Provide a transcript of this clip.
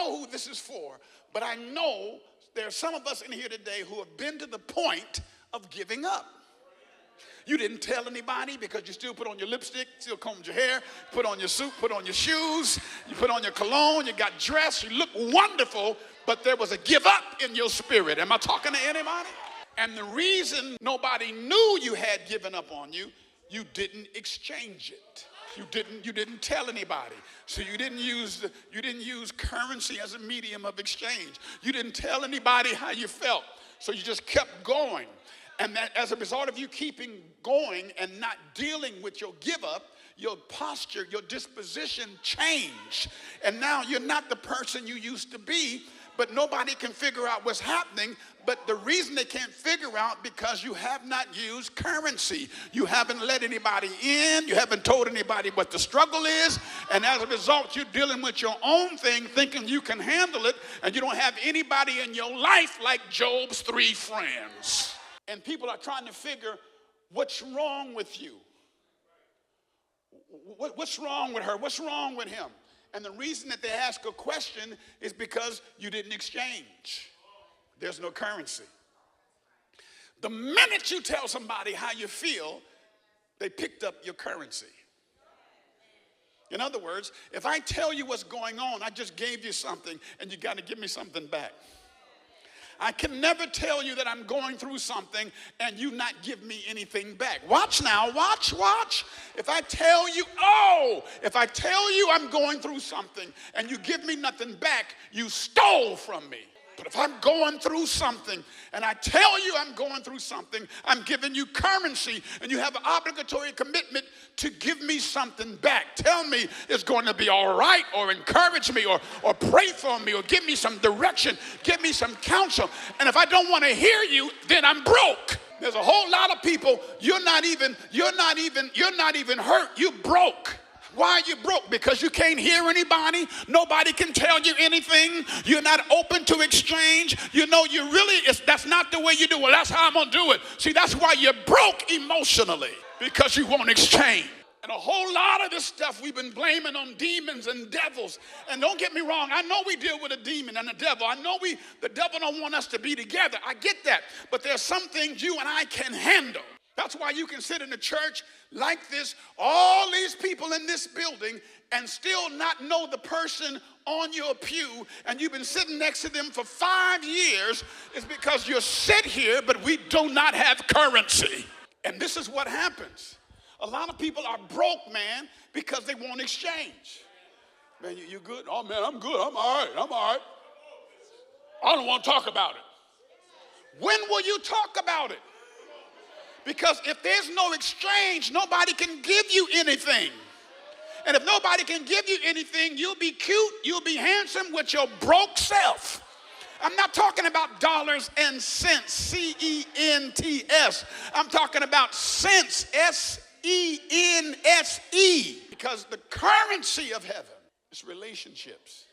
know who this is for, but I know there are some of us in here today who have been to the point of giving up. You didn't tell anybody because you still put on your lipstick, still combed your hair, put on your suit, put on your shoes, you put on your cologne, you got dressed, you look wonderful, but there was a give up in your spirit. Am I talking to anybody? And the reason nobody knew you had given up on you, you didn't exchange it. You didn't tell anybody. So you didn't use currency as a medium of exchange. You didn't tell anybody how you felt. So you just kept going. And that as a result of you keeping going and not dealing with your give up, your posture, your disposition changed. And now you're not the person you used to be, but nobody can figure out what's happening. But the reason they can't figure out because you have not used currency. You haven't let anybody in. You haven't told anybody what the struggle is. And as a result, you're dealing with your own thing, thinking you can handle it. And you don't have anybody in your life like Job's 3 friends. And people are trying to figure what's wrong with you. What's wrong with her? What's wrong with him? And the reason that they ask a question is because you didn't exchange. There's no currency. The minute you tell somebody how you feel, they picked up your currency. In other words, if I tell you what's going on, I just gave you something and you got to give me something back. I can never tell you that I'm going through something and you not give me anything back. Watch now, watch. If I tell you I'm going through something and you give me nothing back, you stole from me. But if I'm going through something and I tell you I'm going through something, I'm giving you currency and you have an obligatory commitment to give me something back. Tell me it's going to be all right, or encourage me, or pray for me, or give me some direction, give me some counsel. And if I don't want to hear you, then I'm broke. There's a whole lot of people, you're not even hurt, you broke. Why are you broke? Because you can't hear anybody. Nobody can tell you anything. You're not open to exchange. You know, that's not the way you do it. Well, that's how I'm going to do it. See, that's why you're broke emotionally, because you won't exchange. And a whole lot of this stuff we've been blaming on demons and devils. And don't get me wrong, I know we deal with a demon and a devil. I know the devil don't want us to be together. I get that. But there's some things you and I can handle. That's why you can sit in a church like this, all these people in this building, and still not know the person on your pew, and you've been sitting next to them for 5 years. It's because you're sit here, but we do not have currency. And this is what happens. A lot of people are broke, man, because they won't exchange. Man, you good? Oh, man, I'm good. I'm all right. I don't want to talk about it. When will you talk about it? Because if there's no exchange, nobody can give you anything. And if nobody can give you anything, you'll be cute, you'll be handsome with your broke self. I'm not talking about dollars and cents, C-E-N-T-S. I'm talking about sense, S-E-N-S-E. Because the currency of heaven is relationships.